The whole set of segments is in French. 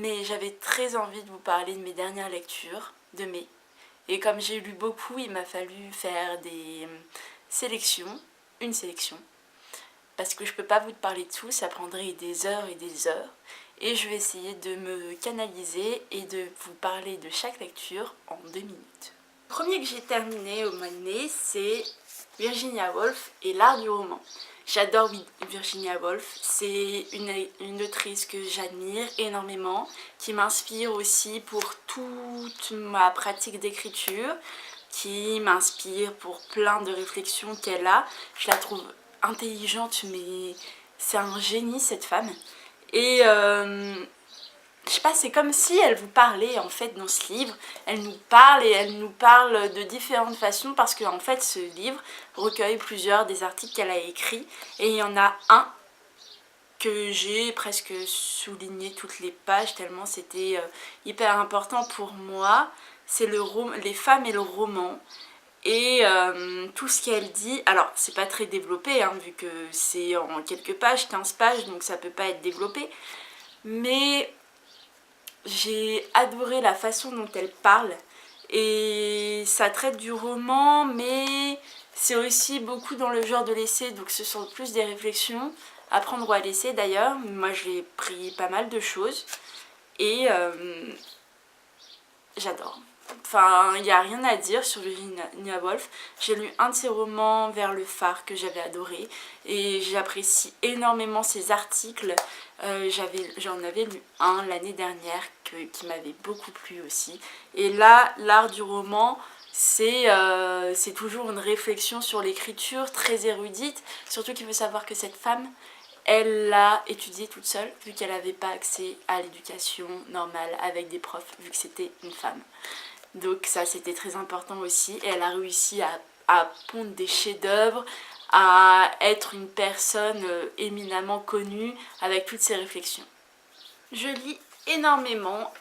Mais j'avais très envie de vous parler de mes dernières lectures de mai. Et comme j'ai lu beaucoup, il m'a fallu faire des sélections, une sélection. Parce que je peux pas vous parler de tout, ça prendrait des heures et des heures. Et je vais essayer de me canaliser et de vous parler de chaque lecture en 2 minutes. Le premier que j'ai terminé au mois de mai, c'est Virginia Woolf et l'art du roman. J'adore Virginia Woolf, c'est une autrice que j'admire énormément, qui m'inspire aussi pour toute ma pratique d'écriture, qui m'inspire pour plein de réflexions qu'elle a. Je la trouve intelligente, mais c'est un génie cette femme. Et je sais pas, c'est comme si elle vous parlait en fait dans ce livre. Elle nous parle et elle nous parle de différentes façons parce que en fait ce livre recueille plusieurs des articles qu'elle a écrits et il y en a un que j'ai presque souligné toutes les pages tellement c'était hyper important pour moi. C'est les femmes et le roman. Et tout ce qu'elle dit, alors c'est pas très développé hein, vu que c'est en quelques pages, 15 pages, donc ça peut pas être développé. Mais j'ai adoré la façon dont elle parle et ça traite du roman mais c'est aussi beaucoup dans le genre de l'essai, donc ce sont plus des réflexions à prendre ou à laisser d'ailleurs. Moi j'ai pris pas mal de choses et j'adore. Enfin, il n'y a rien à dire sur Virginia Woolf. J'ai lu un de ses romans, Vers le phare, que j'avais adoré. Et j'apprécie énormément ses articles. J'en avais lu un l'année dernière qui m'avait beaucoup plu aussi. Et là, l'art du roman, c'est toujours une réflexion sur l'écriture, très érudite. Surtout qu'il faut savoir que cette femme, elle l'a étudiée toute seule, vu qu'elle n'avait pas accès à l'éducation normale avec des profs, vu que c'était une femme. Donc ça c'était très important aussi. Et elle a réussi à pondre des chefs-d'œuvre, à être une personne éminemment connue avec toutes ses réflexions. Je lis énormément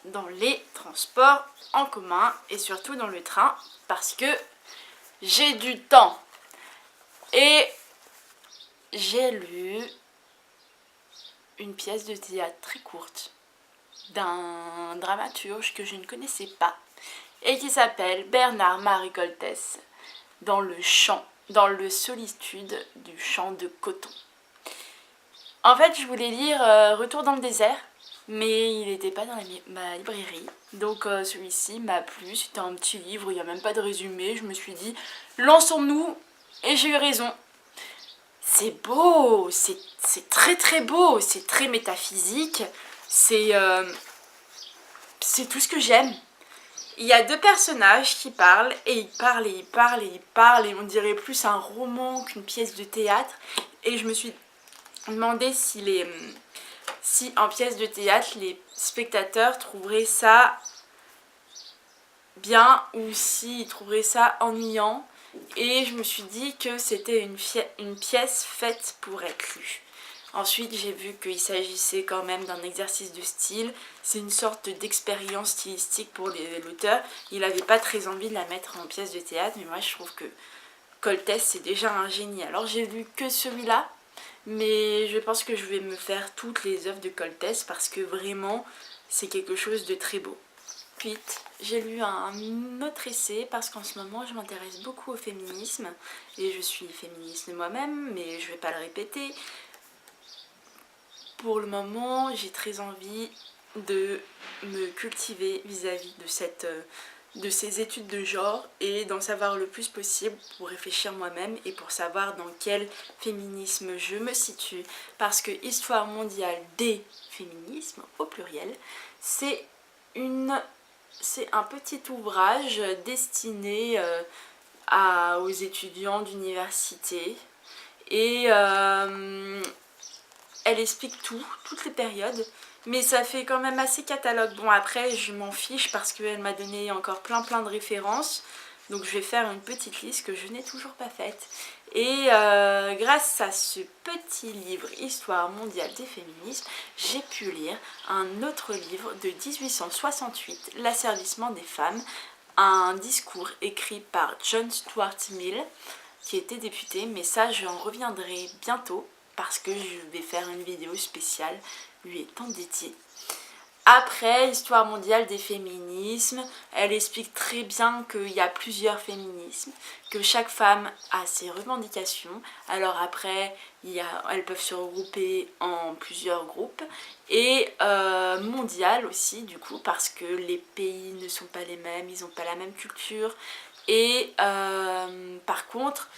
dans les transports en commun et surtout dans le train parce que j'ai du temps. Et j'ai lu une pièce de théâtre très courte d'un dramaturge que je ne connaissais pas et qui s'appelle Bernard-Marie Coltès, dans le solitude du champ de coton. En fait, je voulais lire Retour dans le désert, mais il n'était pas dans ma librairie. Donc celui-ci m'a plu, c'était un petit livre, il n'y a même pas de résumé. Je me suis dit, lançons-nous, et j'ai eu raison. C'est beau, c'est très beau, c'est très métaphysique, c'est tout ce que j'aime. Il y a deux personnages qui parlent, et ils parlent, et ils parlent, et ils parlent, et on dirait plus un roman qu'une pièce de théâtre. Et je me suis demandé si en pièce de théâtre, les spectateurs trouveraient ça bien ou s'ils trouveraient ça ennuyant. Et je me suis dit que c'était une pièce faite pour être lue. Ensuite, j'ai vu qu'il s'agissait quand même d'un exercice de style. C'est une sorte d'expérience stylistique pour l'auteur. Il n'avait pas très envie de la mettre en pièce de théâtre, mais moi je trouve que Coltès c'est déjà un génie. Alors j'ai lu que celui-là, mais je pense que je vais me faire toutes les œuvres de Coltès parce que vraiment c'est quelque chose de très beau. Ensuite, j'ai lu un autre essai parce qu'en ce moment je m'intéresse beaucoup au féminisme et je suis féministe moi-même, mais je ne vais pas le répéter. Pour le moment, j'ai très envie de me cultiver vis-à-vis de ces études de genre et d'en savoir le plus possible pour réfléchir moi-même et pour savoir dans quel féminisme je me situe. Parce que Histoire mondiale des féminismes, au pluriel, c'est un petit ouvrage destiné aux étudiants d'université et elle explique toutes les périodes, mais ça fait quand même assez catalogue. Bon après je m'en fiche parce qu'elle m'a donné encore plein de références, donc je vais faire une petite liste que je n'ai toujours pas faite. Et grâce à ce petit livre Histoire mondiale des féminismes, j'ai pu lire un autre livre de 1868, L'asservissement des femmes, un discours écrit par John Stuart Mill, qui était député, mais ça j'en reviendrai bientôt. parce que je vais faire une vidéo spéciale lui étant dédiée. Après, histoire mondiale des féminismes, elle explique très bien qu'il y a plusieurs féminismes, que chaque femme a ses revendications. Alors après, elles peuvent se regrouper en plusieurs groupes. Et mondiale aussi, du coup, parce que les pays ne sont pas les mêmes, ils n'ont pas la même culture. Et par contre,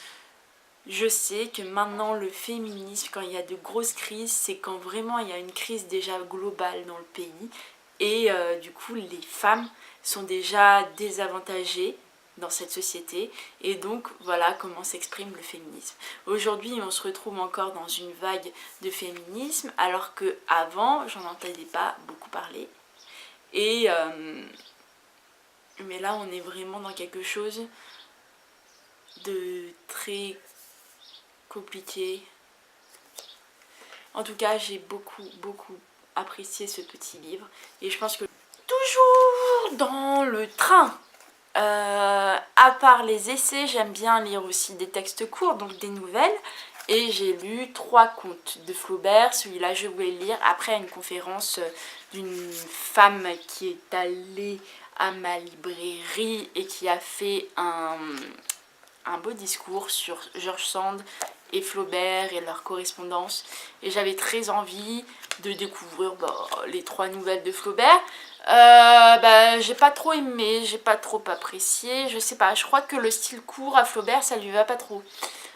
je sais que maintenant le féminisme, quand il y a de grosses crises, c'est quand vraiment il y a une crise déjà globale dans le pays et du coup les femmes sont déjà désavantagées dans cette société et donc voilà comment s'exprime le féminisme. Aujourd'hui on se retrouve encore dans une vague de féminisme alors que avant j'en entendais pas beaucoup parler et mais là on est vraiment dans quelque chose de très compliqué. En tout cas, j'ai beaucoup apprécié ce petit livre. Et je pense que toujours dans le train, à part les essais, j'aime bien lire aussi des textes courts, donc des nouvelles. Et j'ai lu 3 contes de Flaubert. Celui-là, je voulais le lire après une conférence d'une femme qui est allée à ma librairie et qui a fait un beau discours sur George Sand et Flaubert et leur correspondance. Et j'avais très envie de découvrir les 3 nouvelles de Flaubert. J'ai pas trop aimé, j'ai pas trop apprécié, je sais pas, je crois que le style court à Flaubert ça lui va pas trop.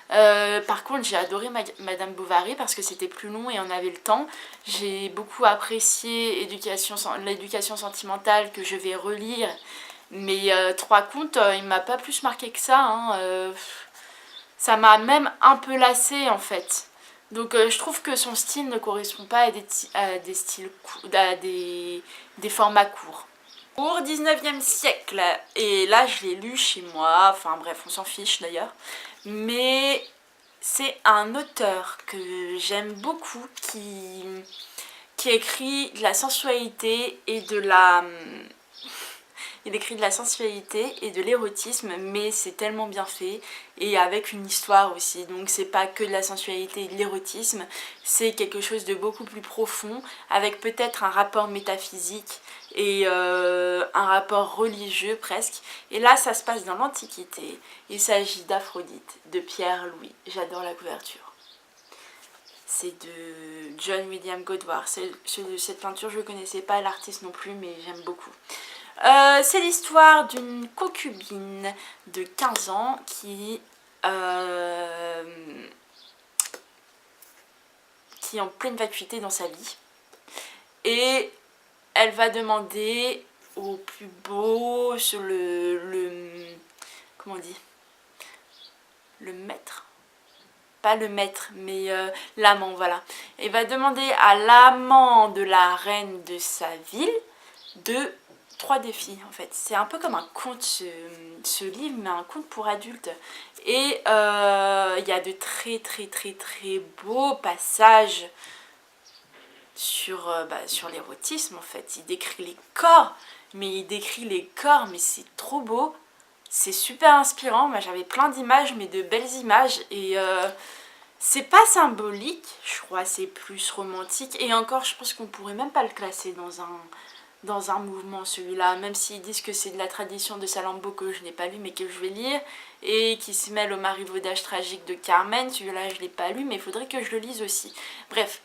Par contre j'ai adoré Madame Bovary parce que c'était plus long et on avait le temps. J'ai beaucoup apprécié l'éducation sentimentale que je vais relire. Mais 3 contes, il m'a pas plus marqué que ça. Ça m'a même un peu lassée en fait. Donc je trouve que son style ne correspond pas à des formats courts. Pour 19e siècle, et là je l'ai lu chez moi, enfin bref on s'en fiche d'ailleurs. Mais c'est un auteur que j'aime beaucoup qui écrit de la sensualité et de la... Il écrit de la sensualité et de l'érotisme, mais c'est tellement bien fait et avec une histoire aussi. Donc c'est pas que de la sensualité et de l'érotisme, c'est quelque chose de beaucoup plus profond, avec peut-être un rapport métaphysique et un rapport religieux presque. Et là ça se passe dans l'Antiquité. Il s'agit d'Aphrodite, de Pierre Louis. J'adore la couverture. C'est de John William Godward. Cette peinture je ne connaissais pas, l'artiste non plus, mais j'aime beaucoup. C'est l'histoire d'une concubine de 15 ans qui est en pleine vacuité dans sa vie. Et elle va demander au plus beau, sur comment on dit, le maître. Pas le maître, mais l'amant, voilà. Elle va demander à l'amant de la reine de sa ville de 3 défis en fait. C'est un peu comme un conte ce livre, mais un conte pour adultes. Et il y a de très beaux passages sur l'érotisme en fait. Il décrit les corps, mais c'est trop beau. C'est super inspirant. Moi j'avais plein d'images, mais de belles images. Et c'est pas symbolique, je crois, c'est plus romantique. Et encore, je pense qu'on pourrait même pas le classer dans un mouvement celui-là, même s'ils disent que c'est de la tradition de Salammbô que je n'ai pas lu mais que je vais lire, et qui se mêle au marivaudage tragique de Carmen, celui-là je l'ai pas lu mais il faudrait que je le lise aussi. Bref,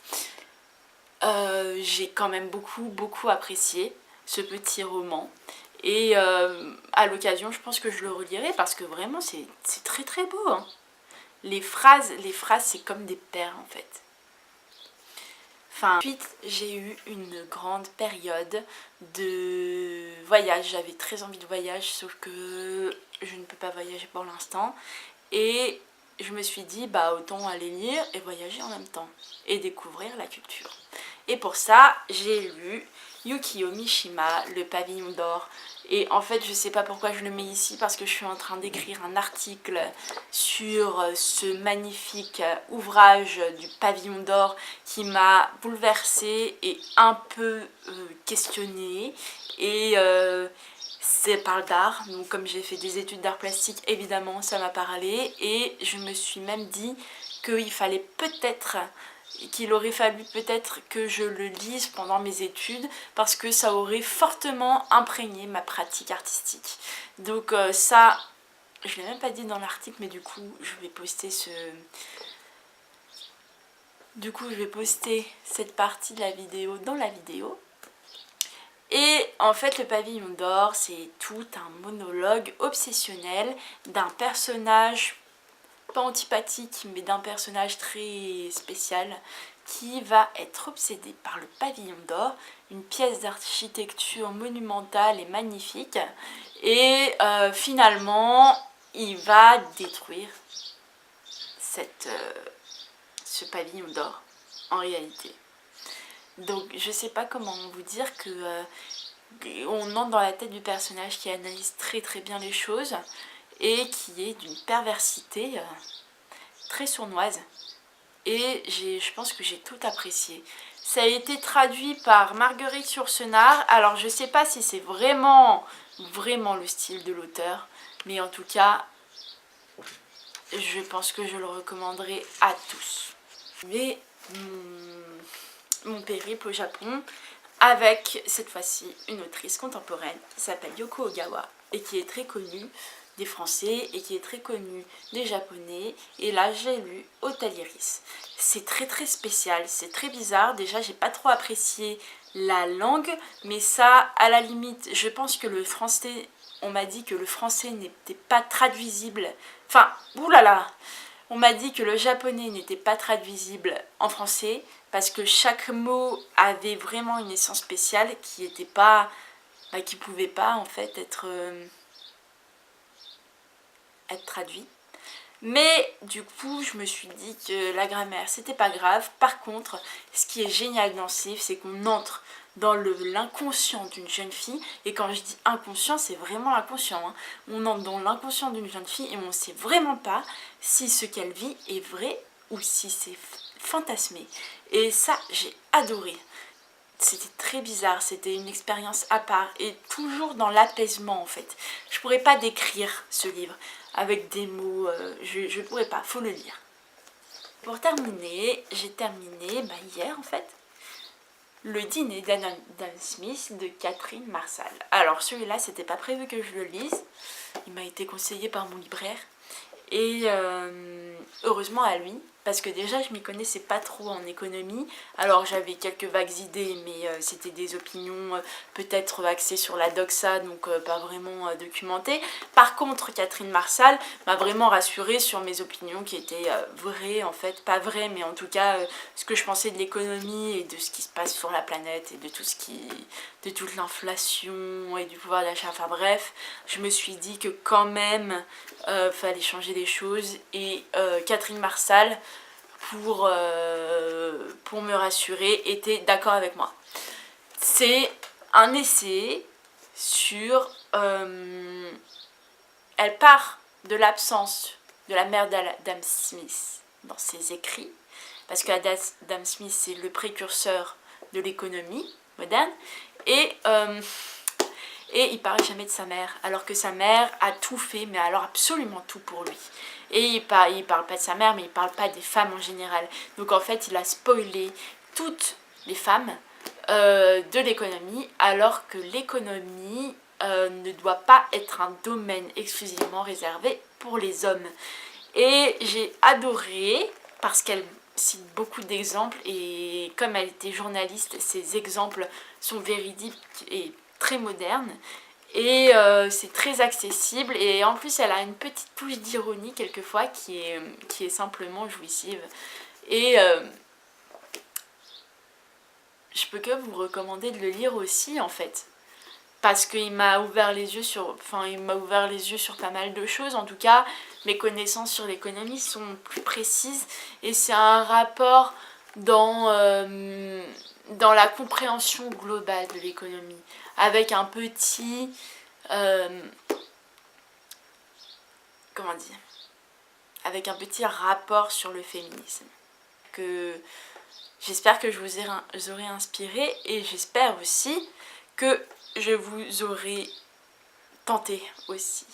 j'ai quand même beaucoup apprécié ce petit roman, et à l'occasion je pense que je le relirai parce que vraiment c'est très beau, hein. Les phrases c'est comme des perles en fait. Ensuite, j'ai eu une grande période de voyage. J'avais très envie de voyage, sauf que je ne peux pas voyager pour l'instant. Et je me suis dit, autant aller lire et voyager en même temps. Et découvrir la culture. Et pour ça, j'ai lu Yukio Mishima, Le Pavillon d'Or. Et en fait, je sais pas pourquoi je le mets ici, parce que je suis en train d'écrire un article sur ce magnifique ouvrage du Pavillon d'Or qui m'a bouleversée et un peu questionnée. Et ça parle d'art, donc comme j'ai fait des études d'art plastique, évidemment ça m'a parlé. Et je me suis même dit qu'il fallait peut-être, qu'il aurait fallu peut-être que je le lise pendant mes études parce que ça aurait fortement imprégné ma pratique artistique. Donc ça, je l'ai même pas dit dans l'article, mais du coup je vais poster cette partie de la vidéo dans la vidéo. Et en fait le pavillon d'or, c'est tout un monologue obsessionnel d'un personnage pas antipathique, mais d'un personnage très spécial qui va être obsédé par le pavillon d'or, une pièce d'architecture monumentale et magnifique, et finalement il va détruire ce pavillon d'or en réalité. Donc je sais pas comment vous dire que on entre dans la tête du personnage qui analyse très très bien les choses et qui est d'une perversité très sournoise. Et je pense que j'ai tout apprécié. Ça a été traduit par Marguerite Yourcenar. Alors je sais pas si c'est vraiment le style de l'auteur, mais en tout cas je pense que je le recommanderai à tous. Mais mon périple au Japon avec cette fois-ci une autrice contemporaine qui s'appelle Yoko Ogawa et qui est très connue des Français et qui est très connue des Japonais. Et là j'ai lu Hôtel Iris. C'est très très spécial, c'est très bizarre. Déjà j'ai pas trop apprécié la langue, mais ça à la limite je pense que le français, on m'a dit que le français n'était pas traduisible. Enfin, oulala, on m'a dit que le japonais n'était pas traduisible en français parce que chaque mot avait vraiment une essence spéciale qui était pas, qui pouvait pas en fait être traduit. Mais du coup je me suis dit que la grammaire c'était pas grave. Par contre ce qui est génial dans ce livre, c'est qu'on entre dans l'inconscient d'une jeune fille. Et quand je dis inconscient, c'est vraiment l'inconscient, hein. On entre dans l'inconscient d'une jeune fille et on ne sait vraiment pas si ce qu'elle vit est vrai ou si c'est fantasmé. Et ça j'ai adoré. C'était très bizarre, c'était une expérience à part et toujours dans l'apaisement en fait. Je pourrais pas décrire ce livre avec des mots, je pourrais pas, faut le lire. Pour terminer, j'ai terminé hier en fait Le dîner d'Adam Smith de Catherine Marsal. Alors celui-là c'était pas prévu que je le lise, il m'a été conseillé par mon libraire et heureusement à lui. Parce que déjà je m'y connaissais pas trop en économie, alors j'avais quelques vagues idées, mais c'était des opinions peut-être axées sur la doxa, donc pas vraiment documentées. Par contre Catherine Marsal m'a vraiment rassurée sur mes opinions qui étaient vraies en fait, pas vraies, mais en tout cas ce que je pensais de l'économie et de ce qui se passe sur la planète et de de toute l'inflation et du pouvoir d'achat, enfin bref, je me suis dit que quand même fallait changer des choses et Catherine Marsal pour me rassurer était d'accord avec moi. C'est un essai sur elle part de l'absence de la mère d'Adam Smith dans ses écrits, parce qu'Adam Smith c'est le précurseur de l'économie moderne, et il parle jamais de sa mère, alors que sa mère a tout fait, mais alors absolument tout pour lui. Et il parle pas de sa mère, mais il parle pas des femmes en général. Donc en fait, il a spoilé toutes les femmes de l'économie, alors que l'économie ne doit pas être un domaine exclusivement réservé pour les hommes. Et j'ai adoré, parce qu'elle cite beaucoup d'exemples, et comme elle était journaliste, ces exemples sont véridiques et très moderne et c'est très accessible, et en plus elle a une petite touche d'ironie quelquefois qui est simplement jouissive, et je peux que vous recommander de le lire aussi en fait, parce qu'il m'a ouvert les yeux sur pas mal de choses. En tout cas mes connaissances sur l'économie sont plus précises et c'est un rapport dans la compréhension globale de l'économie, avec un petit comment dire, avec un petit rapport sur le féminisme. Que j'espère que je vous aurai inspiré, et j'espère aussi que je vous aurai tenté aussi.